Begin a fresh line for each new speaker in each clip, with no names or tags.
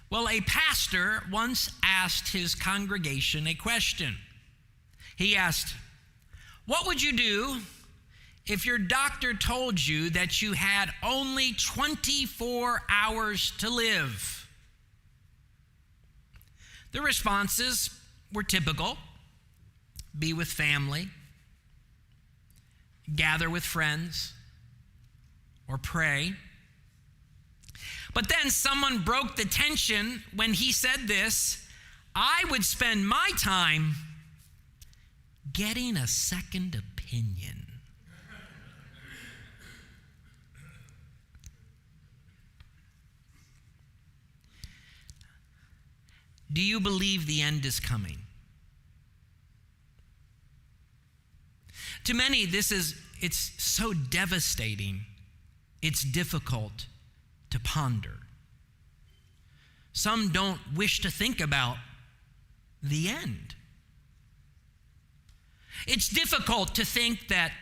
Well, a pastor once asked his congregation a question. He asked, "What would you do if your doctor told you that you had only 24 hours to live?" The responses were typical: be with family, gather with friends, or pray. But then someone broke the tension when he said this: "I would spend my time getting a second opinion." Do you believe the end is coming? To many, it's so devastating, it's difficult to ponder. Some don't wish to think about the end. It's difficult to think that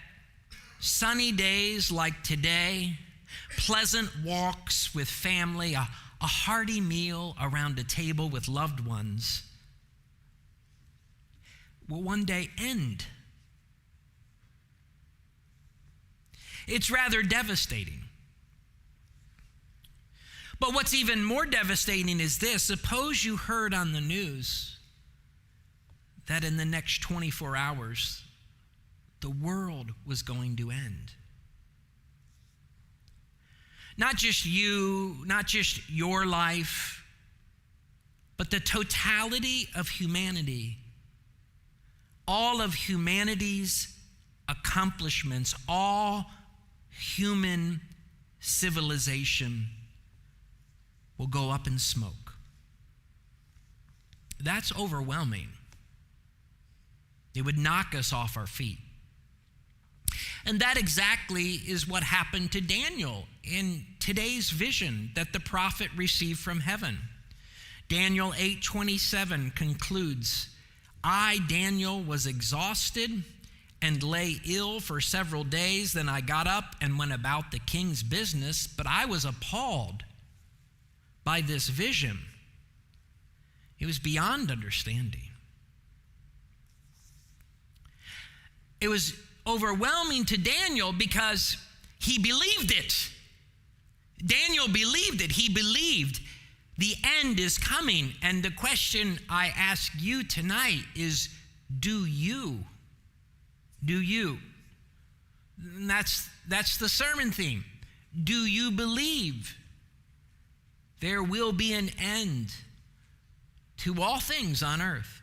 sunny days like today, pleasant walks with family, a hearty meal around a table with loved ones will one day end. It's rather devastating. But what's even more devastating is this: suppose you heard on the news that in the next 24 hours, the world was going to end. Not just you, not just your life, but the totality of humanity. All of humanity's accomplishments, all human civilization will go up in smoke. That's overwhelming. It would knock us off our feet. And that exactly is what happened to Daniel in today's vision that the prophet received from heaven. Daniel 8:27 concludes, "I, Daniel, was exhausted and lay ill for several days. Then I got up and went about the king's business, but I was appalled by this vision. It was beyond understanding." It was overwhelming to Daniel because he believed it. Daniel believed it. He believed the end is coming. And the question I ask you tonight is, do you? Do you? And that's the sermon theme. Do you believe there will be an end to all things on earth?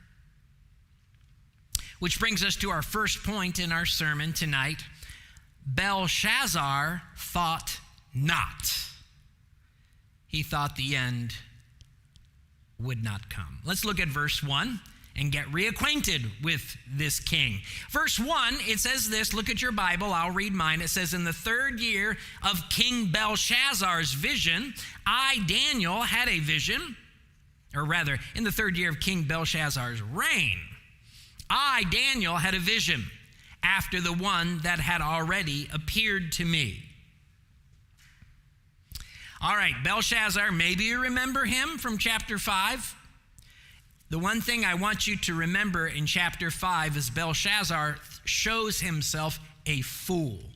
Which brings us to our first point in our sermon tonight. Belshazzar thought not. He thought the end would not come. Let's look at verse 1 and get reacquainted with this king. Verse 1, it says this. Look at your Bible. I'll read mine. It says, "In the 3rd year of King Belshazzar's vision, I, Daniel, had a vision." Or rather, in the 3rd year of King Belshazzar's reign, I, Daniel, had a vision after the one that had already appeared to me. All right, Belshazzar, maybe you remember him from chapter 5. The one thing I want you to remember in chapter 5 is Belshazzar shows himself a fool,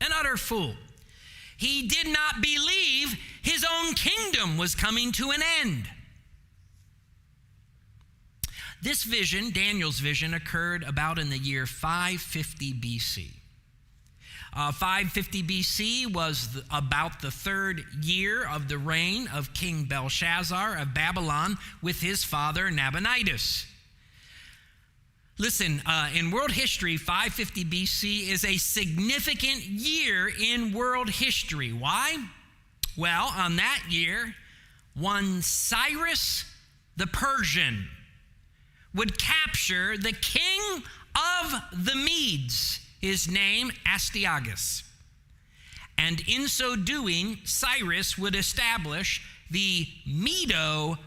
an utter fool. He did not believe his own kingdom was coming to an end. This vision, Daniel's vision, occurred about in the year 550 BC. 550 BC was about the 3rd year of the reign of King Belshazzar of Babylon with his father Nabonidus. Listen, in world history, 550 BC is a significant year in world history. Why? Well, on that year, one Cyrus the Persian would capture the king of the Medes, his name Astyages. And in so doing, Cyrus would establish the Medo-Persian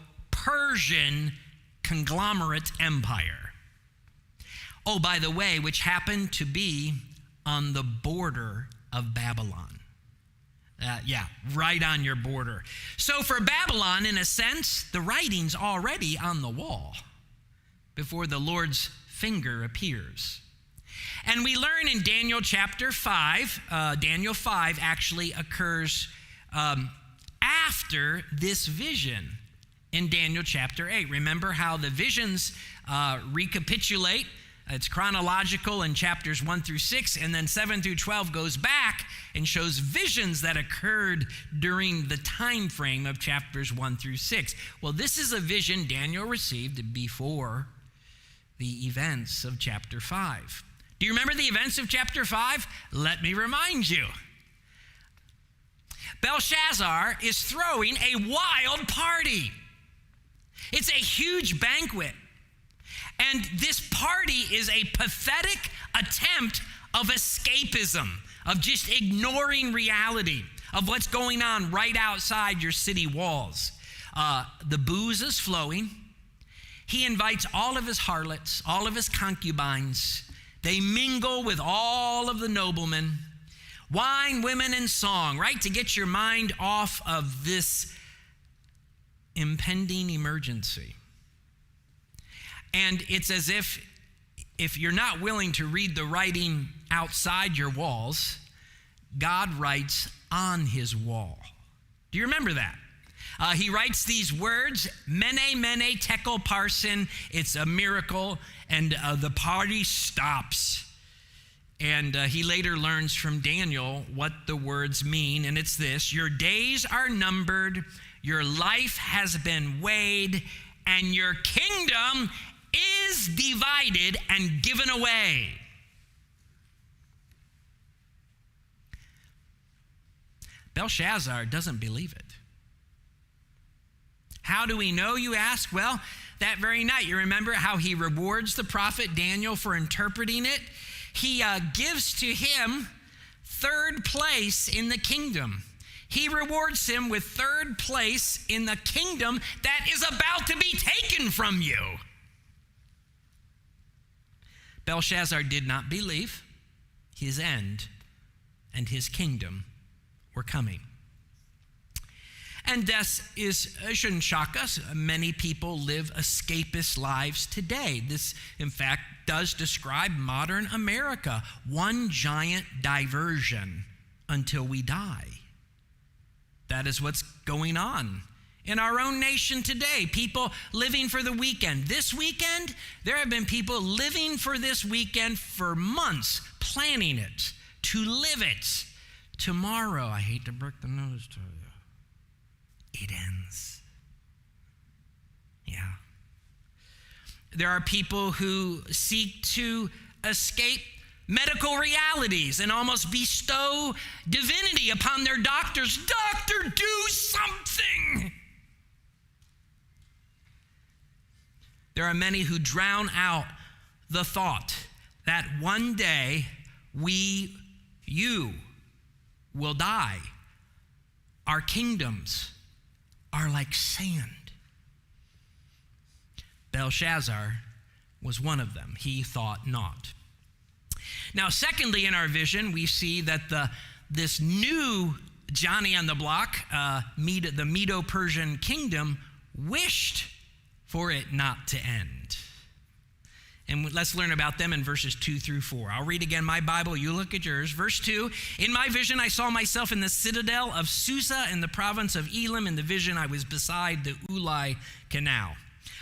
conglomerate empire. Oh, by the way, which happened to be on the border of Babylon. Right on your border. So for Babylon, in a sense, the writing's already on the wall before the Lord's finger appears. And we learn in Daniel chapter 5, Daniel 5 actually occurs after this vision in Daniel chapter 8. Remember how the visions recapitulate. It's chronological in chapters 1 through 6, and then 7 through 12 goes back and shows visions that occurred during the time frame of chapters 1 through 6. Well, this is a vision Daniel received before the events of chapter 5. Do you remember the events of chapter 5? Let me remind you. Belshazzar is throwing a wild party. It's a huge banquet. And this party is a pathetic attempt of escapism, of just ignoring reality, of what's going on right outside your city walls. The booze is flowing. He invites all of his harlots, all of his concubines. They mingle with all of the noblemen. Wine, women, and song, right? To get your mind off of this impending emergency. And it's as if you're not willing to read the writing outside your walls, God writes on his wall. Do you remember that? He writes these words, Mene, Mene, Tekel, Parsin. It's a miracle, and the party stops. And he later learns from Daniel what the words mean, and it's this: your days are numbered, your life has been weighed, and your kingdom is divided and given away. Belshazzar doesn't believe it. How do we know, you ask? Well, that very night, you remember how he rewards the prophet Daniel for interpreting it? He gives to him third place in the kingdom. He rewards him with third place in the kingdom that is about to be taken from you. Belshazzar did not believe his end and his kingdom were coming. And this shouldn't shock us. Many people live escapist lives today. This, in fact, does describe modern America. One giant diversion until we die. That is what's going on in our own nation today. People living for the weekend. This weekend, there have been people living for this weekend for months, planning it, to live it. Tomorrow, I hate to break the news to you, it ends. Yeah. There are people who seek to escape medical realities and almost bestow divinity upon their doctors. Doctor, do something. There are many who drown out the thought that one day you will die. Our kingdoms are like sand. Belshazzar was one of them. He thought not. Now, secondly, in our vision, we see that this new Johnny on the block, the Medo-Persian kingdom, wished for it not to end. And let's learn about them in verses 2 through 4. I'll read again my Bible. You look at yours. Verse 2, in my vision I saw myself in the citadel of Susa in the province of Elam. In the vision I was beside the Ulai Canal.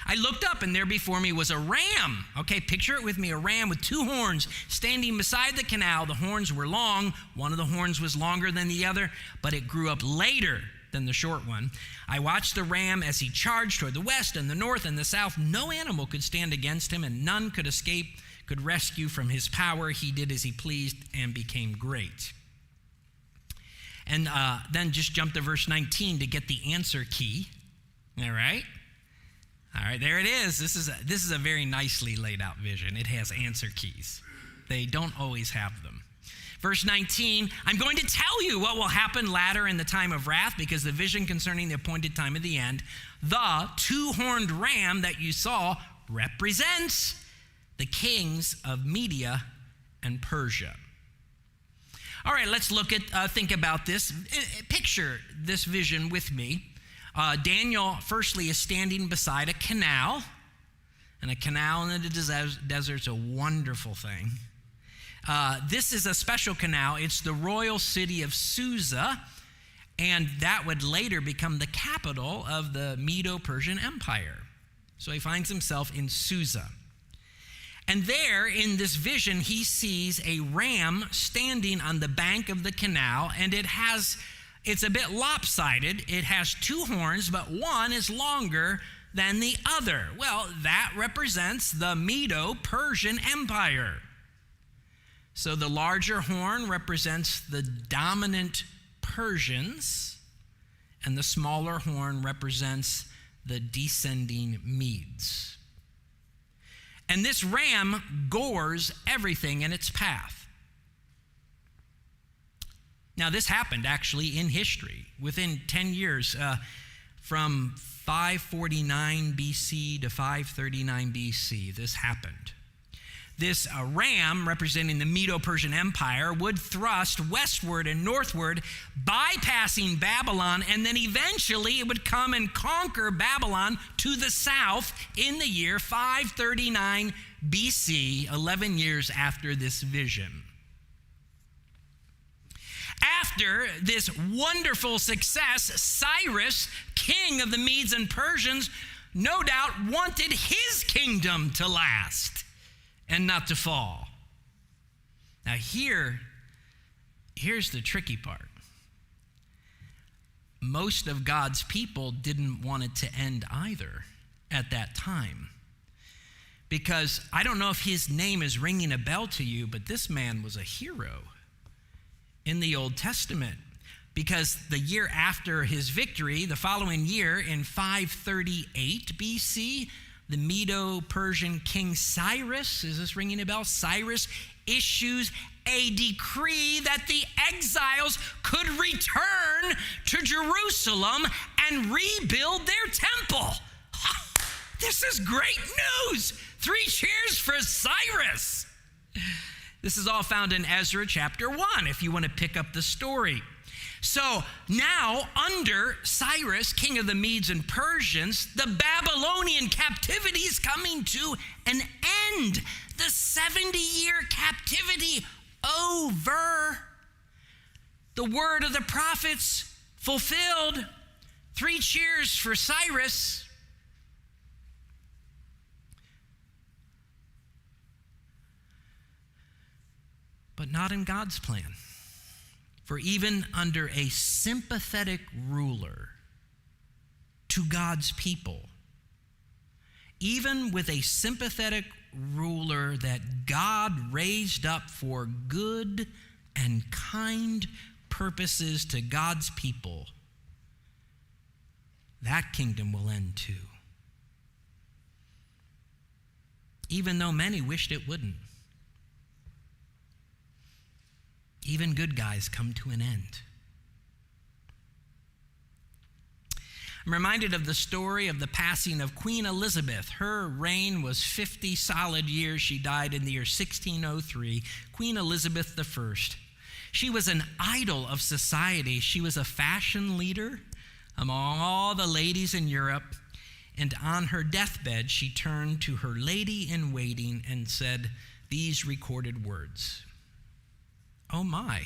I looked up, and there before me was a ram. Okay, picture it with me, a ram with two horns standing beside the canal. The horns were long. One of the horns was longer than the other, but it grew up later than the short one. I watched the ram as he charged toward the west and the north and the south. No animal could stand against him, and none could escape, could rescue from his power. He did as he pleased and became great. And then just jump to verse 19 to get the answer key. All right? All right, there it is. This is a very nicely laid out vision. It has answer keys. They don't always have them. Verse 19, I'm going to tell you what will happen latter in the time of wrath, because the vision concerning the appointed time of the end, the two-horned ram that you saw represents the kings of Media and Persia. All right, let's think about this. Picture this vision with me. Daniel, firstly, is standing beside a canal. And a canal in the desert is a wonderful thing. This is a special canal. It's the royal city of Susa, and that would later become the capital of the Medo-Persian Empire. So he finds himself in Susa. And there, in this vision, he sees a ram standing on the bank of the canal, and it's a bit lopsided. It has two horns, but one is longer than the other. Well, that represents the Medo-Persian Empire. So the larger horn represents the dominant Persians, and the smaller horn represents the descending Medes. And this ram gores everything in its path. Now, this happened actually in history. Within 10 years, from 549 BC to 539 BC, this happened. This ram, representing the Medo-Persian Empire, would thrust westward and northward, bypassing Babylon, and then eventually it would come and conquer Babylon to the south in the year 539 BC, 11 years after this vision. After this wonderful success, Cyrus, king of the Medes and Persians, no doubt wanted his kingdom to last and not to fall. Now here's the tricky part. Most of God's people didn't want it to end either at that time. Because I don't know if his name is ringing a bell to you, but this man was a hero in the Old Testament. Because the year after his victory, the following year in 538 BC, the Medo-Persian king Cyrus, is this ringing a bell? Cyrus issues a decree that the exiles could return to Jerusalem and rebuild their temple. This is great news. 3 cheers for Cyrus. This is all found in Ezra chapter 1, if you want to pick up the story. So now, under Cyrus, king of the Medes and Persians, the Babylonian captivity is coming to an end. The 70-year captivity over. The word of the prophets fulfilled. 3 cheers for Cyrus. But not in God's plan. For even under a sympathetic ruler to God's people, even with a sympathetic ruler that God raised up for good and kind purposes to God's people, that kingdom will end too. Even though many wished it wouldn't. Even good guys come to an end. I'm reminded of the story of the passing of Queen Elizabeth. Her reign was 50 solid years. She died in the year 1603, Queen Elizabeth I. She was an idol of society. She was a fashion leader among all the ladies in Europe. And on her deathbed, she turned to her lady-in-waiting and said these recorded words. Oh my,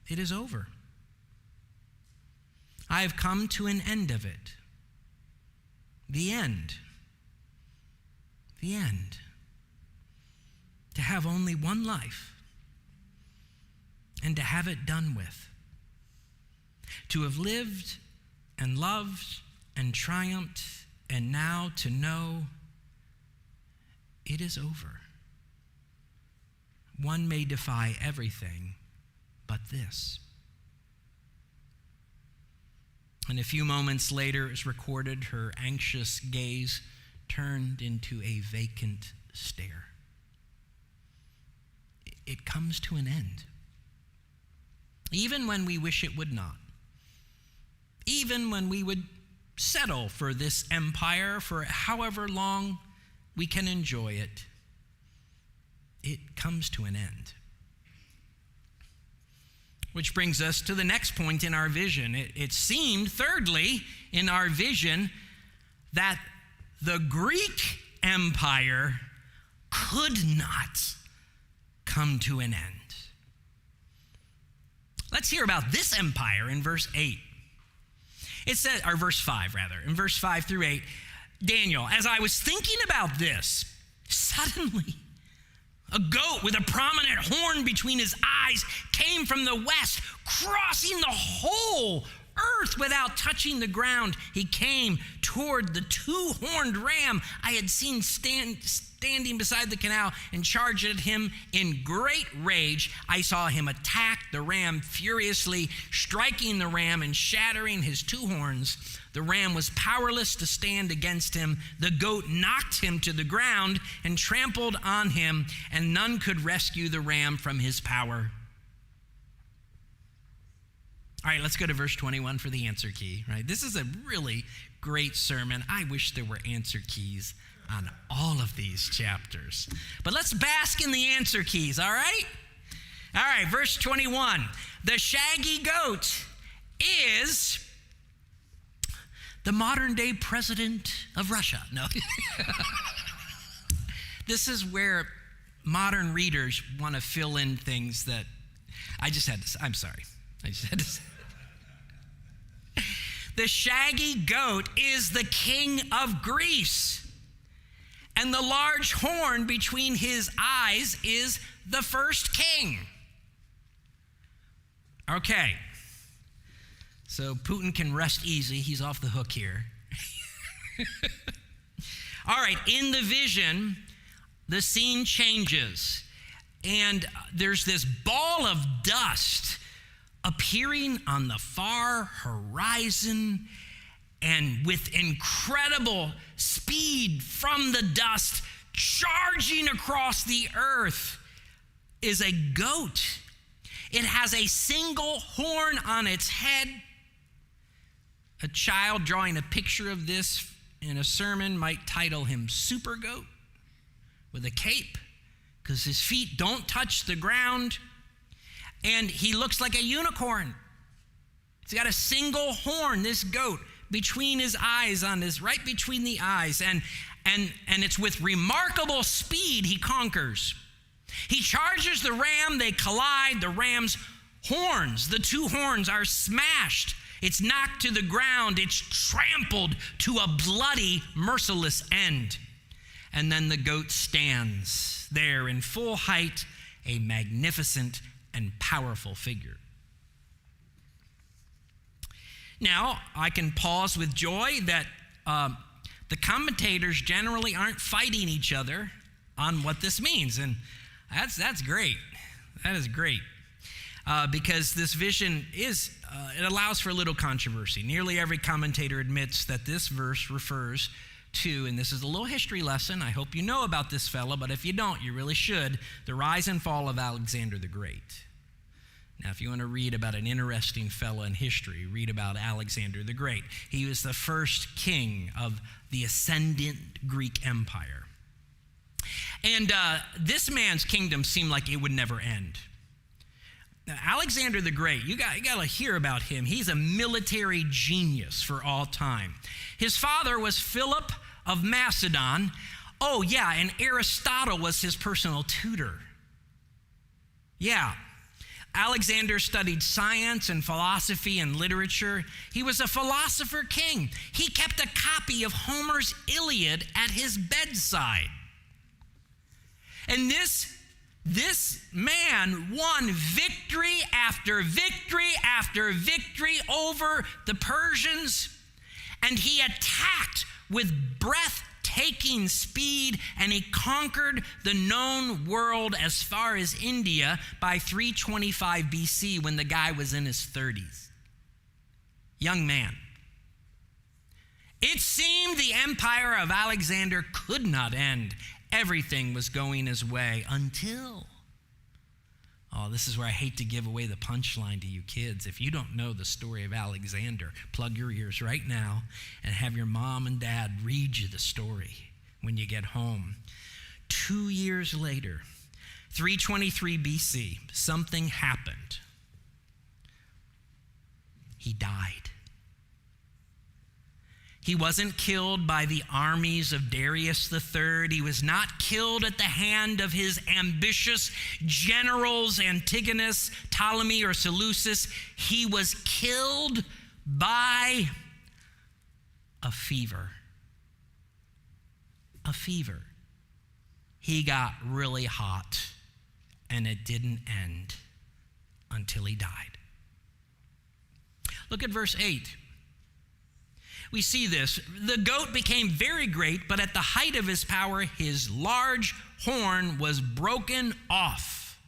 it is over. I have come to an end of it. The end. The end. To have only one life and to have it done with. To have lived and loved and triumphed and now to know it is over. One may defy everything but this. And a few moments later, it's recorded, her anxious gaze turned into a vacant stare. It comes to an end. Even when we wish it would not. Even when we would settle for this empire for however long we can enjoy it. It comes to an end. Which brings us to the next point in our vision. It seemed, thirdly, in our vision, that the Greek Empire could not come to an end. Let's hear about this empire in verse 8. It says, or verse 5 rather, in verse 5 through 8, Daniel, as I was thinking about this, suddenly a goat with a prominent horn between his eyes came from the west, crossing the whole earth without touching the ground. He came toward the two-horned ram I had seen standing beside the canal and charged at him in great rage. I saw him attack the ram furiously, striking the ram and shattering his two horns. The ram was powerless to stand against him. The goat knocked him to the ground and trampled on him, and none could rescue the ram from his power. All right, let's go to verse 21 for the answer key, right? This is a really great sermon. I wish there were answer keys on all of these chapters. But let's bask in the answer keys, all right? All right, verse 21. The shaggy goat is the modern day president of Russia. No. This is where modern readers want to fill in things that I just had to say. I'm sorry. I just had to say. The shaggy goat is the king of Greece, and the large horn between his eyes is the first king. Okay, so Putin can rest easy. He's off the hook here. All right, in the vision, the scene changes, and there's this ball of dust appearing on the far horizon, and with incredible speed from the dust, charging across the earth, is a goat. It has a single horn on its head. A child drawing a picture of this in a sermon might title him Super Goat with a cape, because his feet don't touch the ground. And he looks like a unicorn. He's got a single horn, this goat, between his eyes, right between the eyes. And it's with remarkable speed he conquers. He charges the ram, they collide, the ram's horns, the two horns are smashed. It's knocked to the ground, it's trampled to a bloody, merciless end. And then the goat stands there in full height, a magnificent and powerful figure. Now, I can pause with joy that the commentators generally aren't fighting each other on what this means, and that's great. That is great, because this vision it allows for a little controversy. Nearly every commentator admits that this verse refers to, and this is a little history lesson, I hope you know about this fellow, but if you don't, you really should, the rise and fall of Alexander the Great. Now, if you want to read about an interesting fellow in history, read about Alexander the Great. He was the first king of the ascendant Greek Empire. And this man's kingdom seemed like it would never end. Now, Alexander the Great, you got to hear about him. He's a military genius for all time. His father was Philip of Macedon. Oh, yeah, and Aristotle was his personal tutor. Yeah. Alexander studied science and philosophy and literature. He was a philosopher king. He kept a copy of Homer's Iliad at his bedside. And this man won victory after victory after victory over the Persians, and he attacked with breathtaking speed, and he conquered the known world as far as India by 325 BC when the guy was in his 30s. Young man. It seemed the empire of Alexander could not end. Everything was going his way until, this is where I hate to give away the punchline to you kids. If you don't know the story of Alexander, plug your ears right now and have your mom and dad read you the story when you get home. 2 years later, 323 BC, something happened. he died. He wasn't killed by the armies of Darius III. He was not killed at the hand of his ambitious generals, Antigonus, Ptolemy, or Seleucus. He was killed by a fever. A fever. He got really hot, and it didn't end until he died. Look at verse 8. We see this. The goat became very great, but at the height of his power, his large horn was broken off.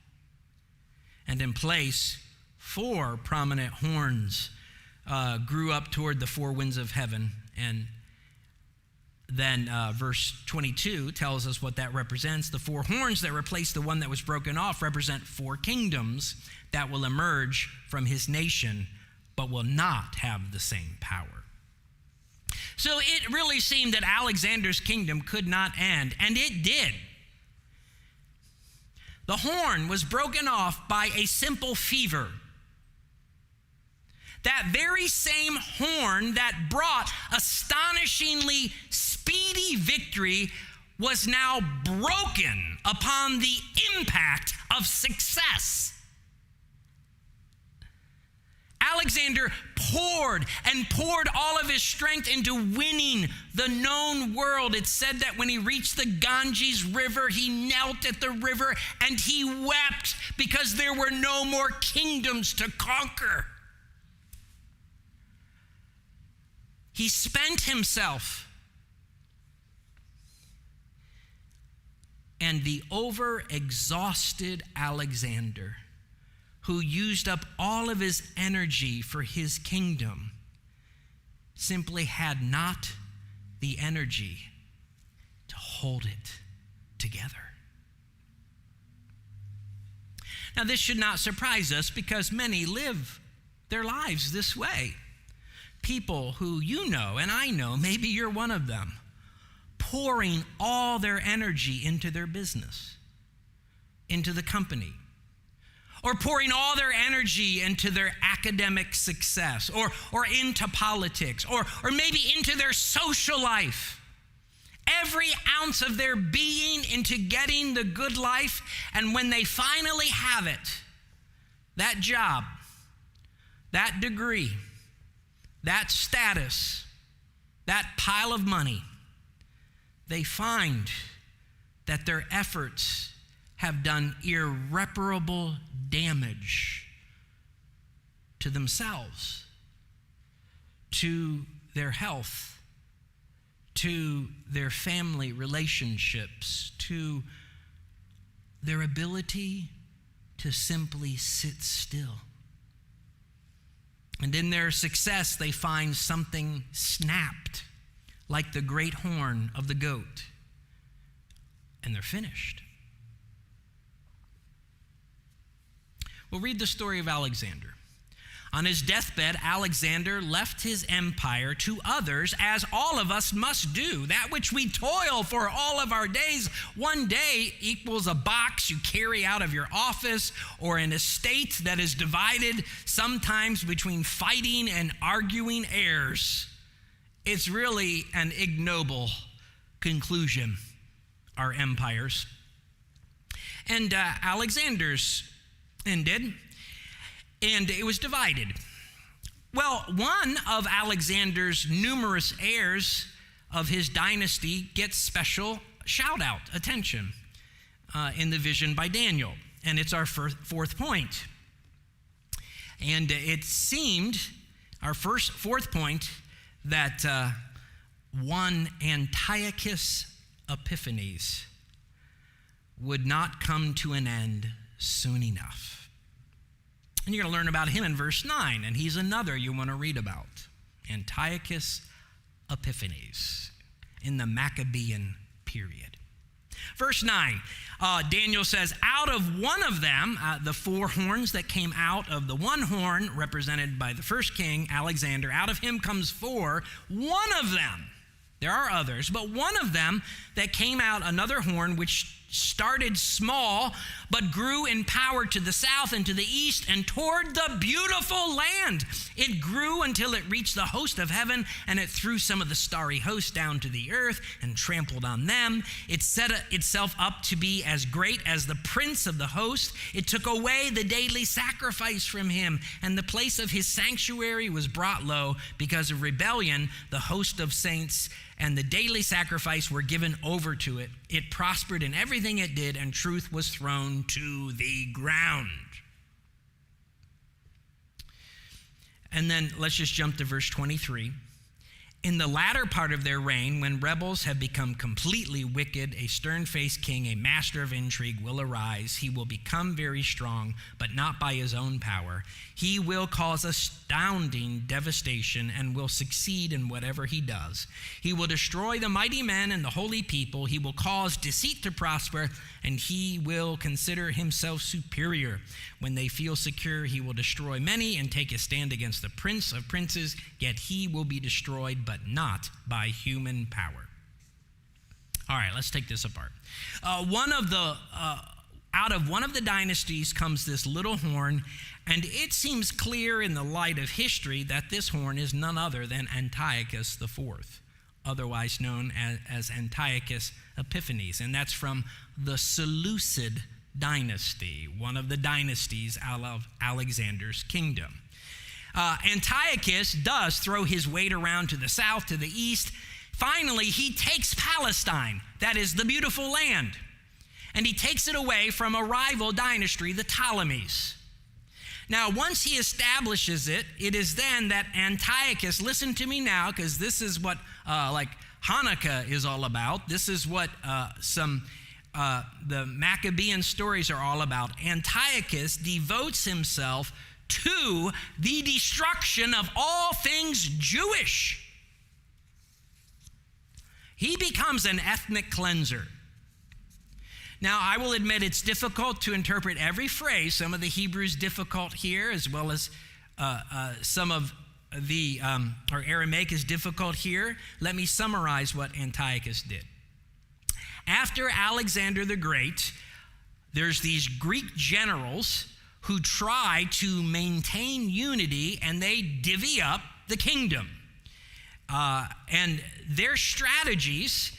And in place, 4 prominent horns grew up toward the 4 winds of heaven. And then verse 22 tells us what that represents. The 4 horns that replace the one that was broken off represent 4 kingdoms that will emerge from his nation, but will not have the same power. So it really seemed that Alexander's kingdom could not end, and it did. The horn was broken off by a simple fever. That very same horn that brought astonishingly speedy victory was now broken upon the impact of success. Alexander poured all of his strength into winning the known world. It said that when he reached the Ganges River, he knelt at the river and he wept because there were no more kingdoms to conquer. He spent himself. And the overexhausted Alexander, who used up all of his energy for his kingdom, simply had not the energy to hold it together. Now, this should not surprise us because many live their lives this way. People who you know and I know, maybe you're one of them, pouring all their energy into their business, into the company, or pouring all their energy into their academic success, or into politics, or maybe into their social life. Every ounce of their being into getting the good life, and when they finally have it, that job, that degree, that status, that pile of money, they find that their efforts have done irreparable damage to themselves, to their health, to their family relationships, to their ability to simply sit still. And in their success, they find something snapped, like the great horn of the goat, and they're finished. We'll read the story of Alexander. On his deathbed, Alexander left his empire to others, as all of us must do. That which we toil for all of our days, one day equals a box you carry out of your office, or an estate that is divided sometimes between fighting and arguing heirs. It's really an ignoble conclusion, our empires. And Alexander's ended, and it was divided. Well, one of Alexander's numerous heirs of his dynasty gets special shout-out attention in the vision by Daniel, and it's our fourth point. And it seemed, our fourth point, that one Antiochus Epiphanes would not come to an end soon enough. And you're going to learn about him in verse 9, and he's another you want to read about. Antiochus Epiphanes in the Maccabean period. Verse 9, Daniel says, out of one of them, the 4 horns that came out of the one horn represented by the first king, Alexander, out of him comes 4. One of them, there are others, but one of them that came out, another horn, which started small, but grew in power to the south and to the east and toward the beautiful land. It grew until it reached the host of heaven, and it threw some of the starry host down to the earth and trampled on them. It set itself up to be as great as the prince of the host. It took away the daily sacrifice from him, and the place of his sanctuary was brought low because of rebellion. The host of saints and the daily sacrifice were given over to it. It prospered in everything it did, and truth was thrown to the ground. And then let's just jump to verse 23. In the latter part of their reign, when rebels have become completely wicked, a stern-faced king, a master of intrigue, will arise. He will become very strong, but not by his own power. He will cause astounding devastation and will succeed in whatever he does. He will destroy the mighty men and the holy people. He will cause deceit to prosper, and he will consider himself superior. When they feel secure, he will destroy many and take a stand against the prince of princes, yet he will be destroyed, but not by human power. All right, let's take this apart. Out of one of the dynasties comes this little horn, and it seems clear in the light of history that this horn is none other than Antiochus IV, otherwise known as Antiochus Epiphanes, and that's from the Seleucid dynasty, one of the dynasties out of Alexander's kingdom. Antiochus does throw his weight around to the south, to the east. Finally, he takes Palestine, that is the beautiful land, and he takes it away from a rival dynasty, the Ptolemies. Now, once he establishes it, it is then that Antiochus, listen to me now, because this is what like Hanukkah is all about. This is what the Maccabean stories are all about. Antiochus devotes himself to the destruction of all things Jewish. He becomes an ethnic cleanser. Now, I will admit it's difficult to interpret every phrase. Some of the Hebrew is difficult here, as well as some of the Aramaic is difficult here. Let me summarize what Antiochus did. After Alexander the Great, there's these Greek generals who try to maintain unity, and they divvy up the kingdom. And their strategies,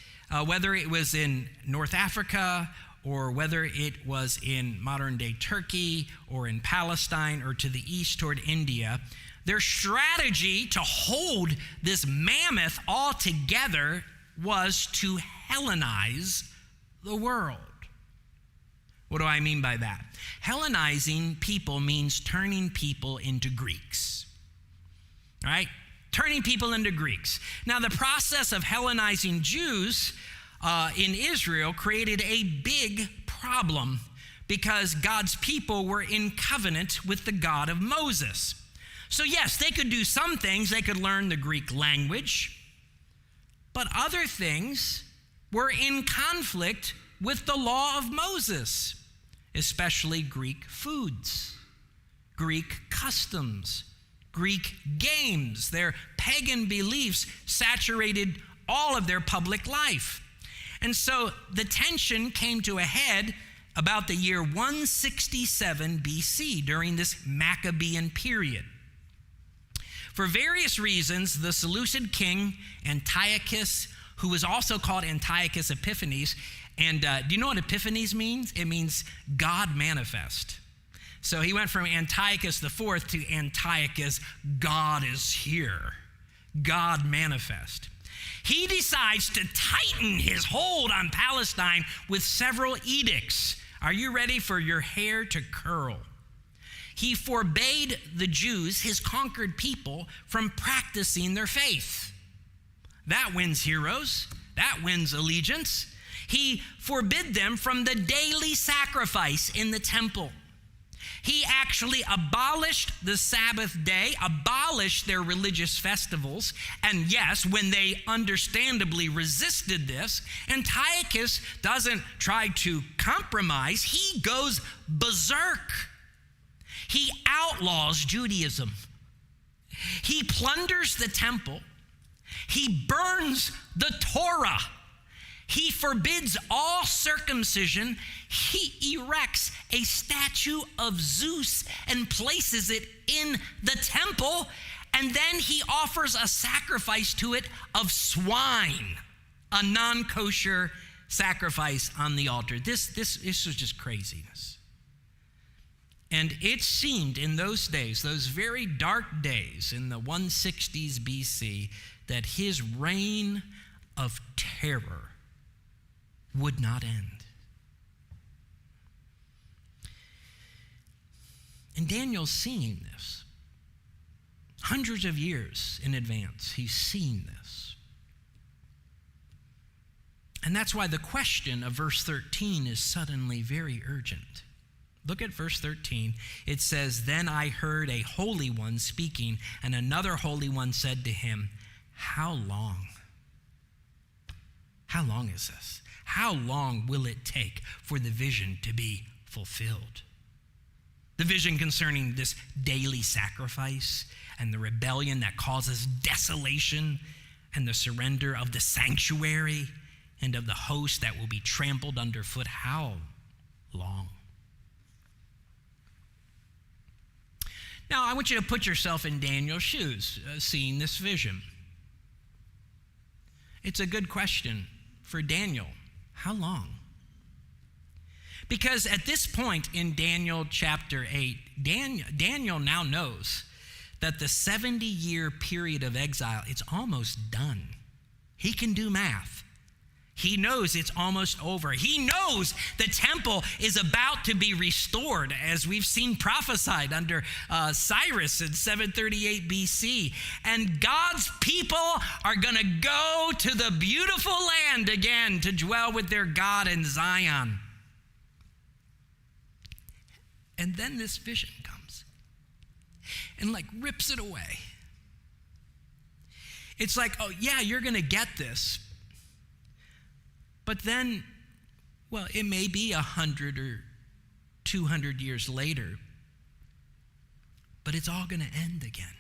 whether it was in North Africa or whether it was in modern-day Turkey or in Palestine or to the east toward India, their strategy to hold this mammoth all together was to Hellenize the world. What do I mean by that? Hellenizing people means turning people into Greeks, right? Turning people into Greeks. Now, the process of Hellenizing Jews in Israel created a big problem because God's people were in covenant with the God of Moses. So yes, they could do some things. They could learn the Greek language, but other things were in conflict with the law of Moses, especially Greek foods, Greek customs, Greek games. Their pagan beliefs saturated all of their public life. And so the tension came to a head about the year 167 BC during this Maccabean period. For various reasons, the Seleucid king Antiochus, who was also called Antiochus Epiphanes, and do you know what Epiphanes means? It means God manifest. So he went from Antiochus IV to Antiochus, God is here, God manifest. He decides to tighten his hold on Palestine with several edicts. Are you ready for your hair to curl? He forbade the Jews, his conquered people, from practicing their faith. That wins heroes. That wins allegiance. He forbid them from the daily sacrifice in the temple. He actually abolished the Sabbath day, abolished their religious festivals. And yes, when they understandably resisted this, Antiochus doesn't try to compromise. He goes berserk. He outlaws Judaism. He plunders the temple. He burns the Torah. He forbids all circumcision. He erects a statue of Zeus and places it in the temple. And then he offers a sacrifice to it of swine, a non-kosher sacrifice on the altar. This was just craziness. And it seemed in those days, those very dark days in the 160s BC, that his reign of terror would not end. And Daniel's seeing this. Hundreds of years in advance, he's seen this. And that's why the question of verse 13 is suddenly very urgent. Look at verse 13. It says, "Then I heard a holy one speaking, and another holy one said to him, 'How long? How long is this? How long will it take for the vision to be fulfilled?'" The vision concerning this daily sacrifice and the rebellion that causes desolation and the surrender of the sanctuary and of the host that will be trampled underfoot. How long? Now, I want you to put yourself in Daniel's shoes, seeing this vision. It's a good question for Daniel. How long? Because at this point in Daniel chapter 8, Daniel now knows that the 70-year period of exile, it's almost done. He can do math. He knows it's almost over. He knows the temple is about to be restored, as we've seen prophesied under Cyrus in 738 BC. And God's people are going to go to the beautiful land again to dwell with their God in Zion. And then this vision comes and rips it away. It's like, oh yeah, you're going to get this. But then, well, it may be 100 or 200 years later, but it's all going to end again.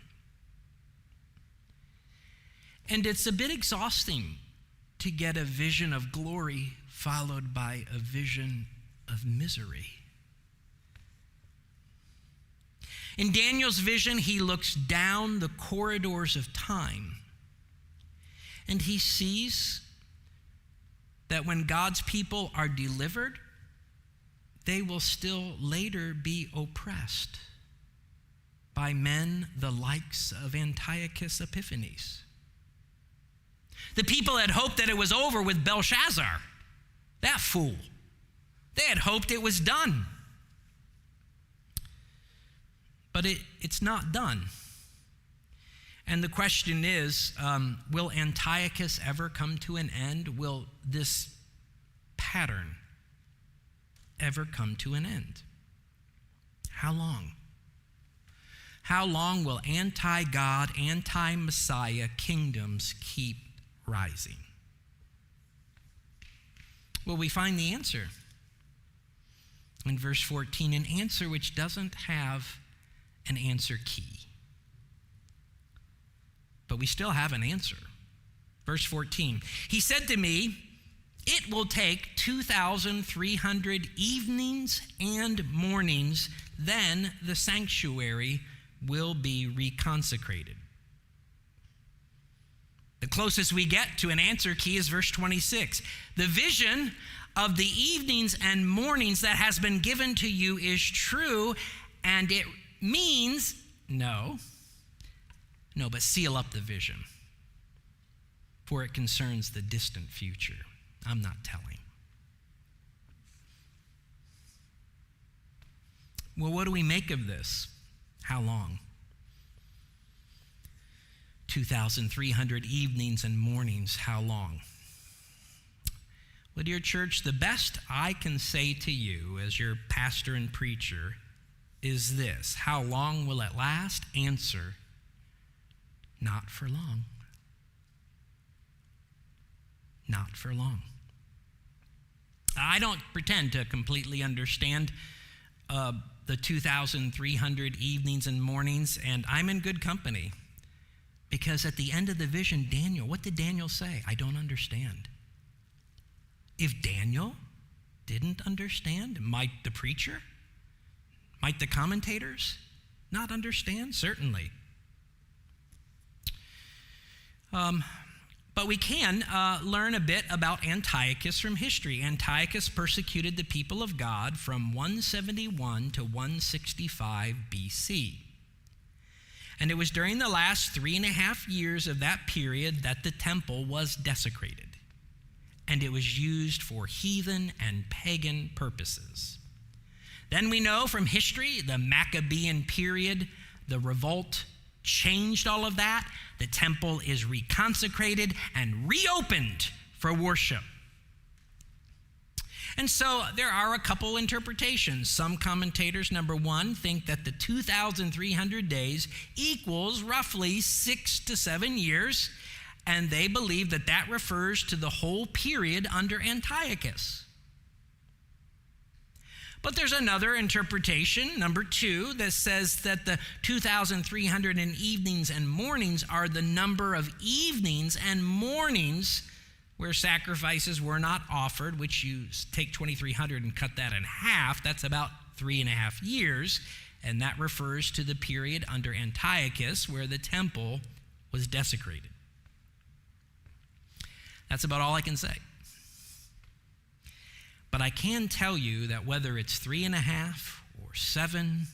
And it's a bit exhausting to get a vision of glory followed by a vision of misery. In Daniel's vision, he looks down the corridors of time, and he sees that when God's people are delivered, they will still later be oppressed by men the likes of Antiochus Epiphanes. The people had hoped that it was over with Belshazzar, that fool. They had hoped it was done. But it's not done. And the question is, will Antiochus ever come to an end? Will this pattern ever come to an end? How long? How long will anti-God, anti-Messiah kingdoms keep rising? Well, we find the answer in verse 14, an answer which doesn't have an answer key. But we still have an answer. Verse 14, he said to me, "It will take 2,300 evenings and mornings, then the sanctuary will be reconsecrated." The closest we get to an answer key is verse 26. The vision of the evenings and mornings that has been given to you is true, and it means no, but seal up the vision, for it concerns the distant future. I'm not telling. Well, what do we make of this? How long? 2,300 evenings and mornings, how long? Well, dear church, the best I can say to you as your pastor and preacher is this: how long will it last? Answer: not for long. Not for long. I don't pretend to completely understand the 2,300 evenings and mornings, and I'm in good company, because at the end of the vision, Daniel, what did Daniel say? I don't understand. If Daniel didn't understand, might the preacher, might the commentators not understand? Certainly. But we can learn a bit about Antiochus from history. Antiochus persecuted the people of God from 171 to 165 BC. And it was during the last 3.5 years of that period that the temple was desecrated. And it was used for heathen and pagan purposes. Then we know from history, the Maccabean period, the revolt changed all of that. The temple is reconsecrated and reopened for worship. And so there are a couple interpretations. Some commentators, number one, think that the 2,300 days equals roughly 6 to 7 years, and they believe that that refers to the whole period under Antiochus. But there's another interpretation, number two, that says that the 2,300 evenings and mornings are the number of evenings and mornings where sacrifices were not offered, which you take 2,300 and cut that in half. That's about 3.5 years, and that refers to the period under Antiochus where the temple was desecrated. That's about all I can say. But I can tell you that whether it's 3.5 or 7,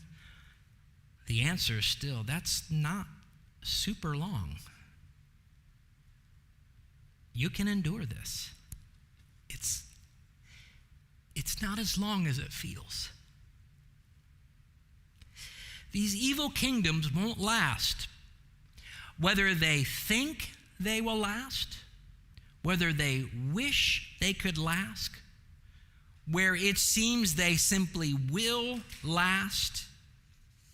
the answer is still, that's not super long. You can endure this. It's not as long as it feels. These evil kingdoms won't last. Whether they think they will last, whether they wish they could last, where it seems they simply will last,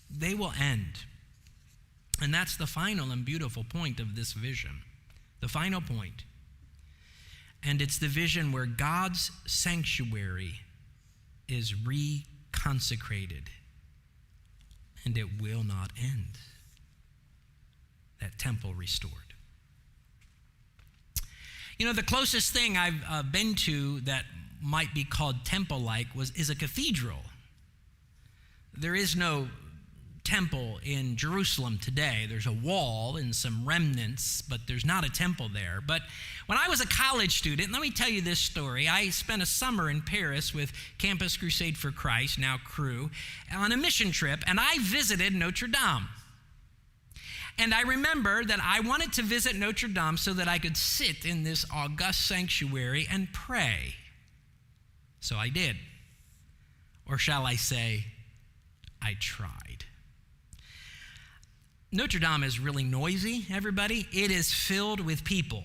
they will end. And that's the final and beautiful point of this vision. The final point. And it's the vision where God's sanctuary is reconsecrated, and it will not end. That temple restored. You know, the closest thing I've been to that might be called temple-like is a cathedral. There is no temple in Jerusalem today. There's a wall and some remnants, but there's not a temple there. But when I was a college student, let me tell you this story. I spent a summer in Paris with Campus Crusade for Christ, now Cru, on a mission trip, and I visited Notre Dame. And I remember that I wanted to visit Notre Dame so that I could sit in this august sanctuary and pray. So I did. Or shall I say, I tried. Notre Dame is really noisy, everybody. It is filled with people.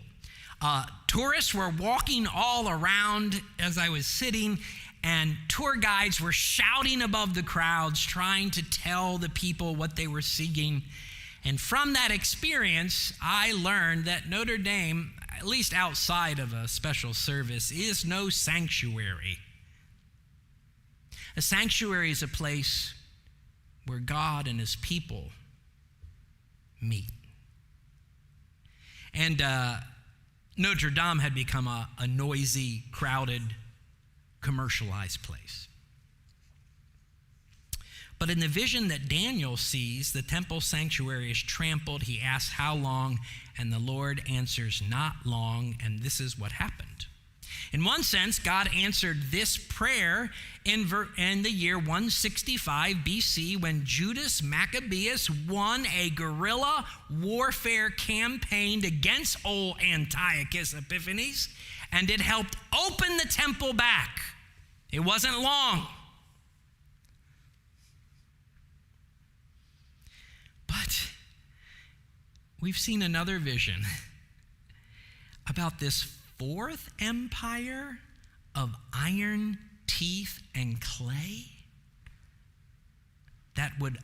Tourists were walking all around as I was sitting, and tour guides were shouting above the crowds, trying to tell the people what they were seeing. And from that experience, I learned that Notre Dame, at least outside of a special service, is no sanctuary. A sanctuary is a place where God and his people meet. And Notre Dame had become a noisy, crowded, commercialized place. But in the vision that Daniel sees, the temple sanctuary is trampled. He asks how long, and the Lord answers not long, and this is what happened. In one sense, God answered this prayer in the year 165 BC when Judas Maccabeus won a guerrilla warfare campaign against old Antiochus Epiphanes, and it helped open the temple back. It wasn't long. But we've seen another vision about this fourth empire of iron, teeth, and clay that would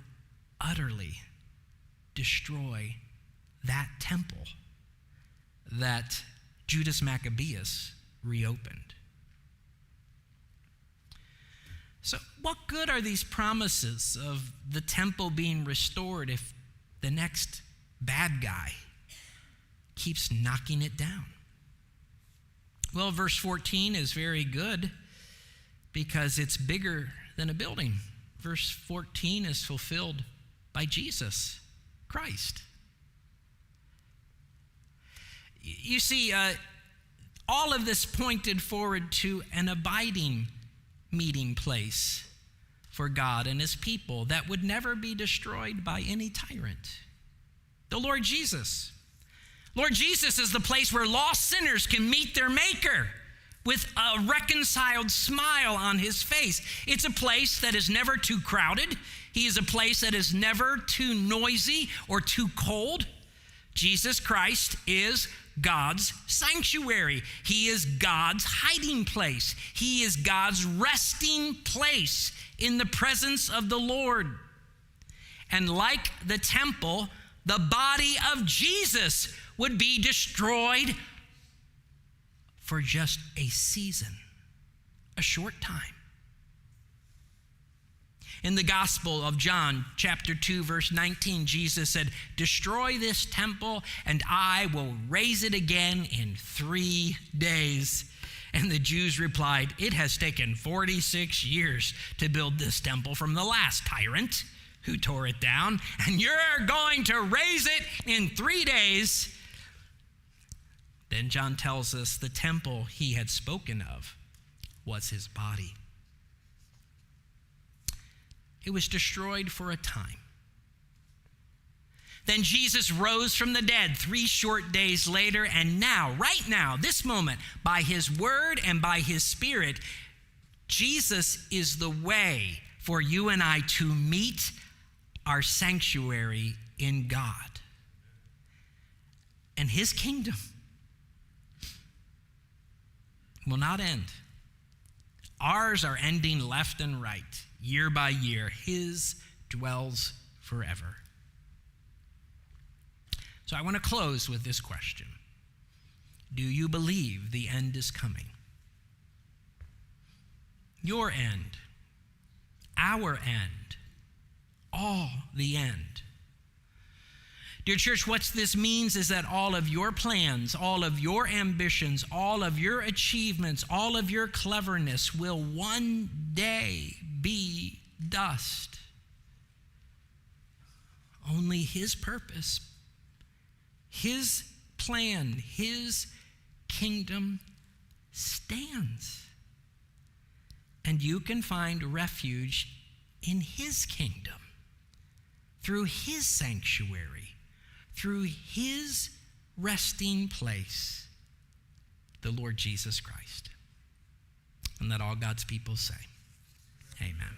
utterly destroy that temple that Judas Maccabeus reopened. So what good are these promises of the temple being restored if the next bad guy keeps knocking it down? Well, verse 14 is very good because it's bigger than a building. Verse 14 is fulfilled by Jesus Christ. You see, all of this pointed forward to an abiding meeting place for God and his people that would never be destroyed by any tyrant. The Lord Jesus. Lord Jesus is the place where lost sinners can meet their Maker with a reconciled smile on his face. It's a place that is never too crowded. He is a place that is never too noisy or too cold. Jesus Christ is God's sanctuary. He is God's hiding place. He is God's resting place in the presence of the Lord. And like the temple, the body of Jesus would be destroyed for just a season, a short time. In the Gospel of John, chapter 2, verse 19, Jesus said, "Destroy this temple, and I will raise it again in 3 days." And the Jews replied, "It has taken 46 years to build this temple from the last tyrant who tore it down, and you're going to raise it in 3 days." Then John tells us the temple he had spoken of was his body. It was destroyed for a time. Then Jesus rose from the dead 3 short days later, and now, right now, this moment, by his word and by his Spirit, Jesus is the way for you and I to meet our sanctuary in God. And his kingdom will not end. Ours are ending left and right, year by year. His dwells forever. So I want to close with this question. Do you believe the end is coming? Your end, our end, all the end. Dear church, what this means is that all of your plans, all of your ambitions, all of your achievements, all of your cleverness will one day be dust. Only his purpose, his plan, his kingdom stands. And you can find refuge in his kingdom, through his sanctuary, through his resting place, the Lord Jesus Christ. And let all God's people say, amen.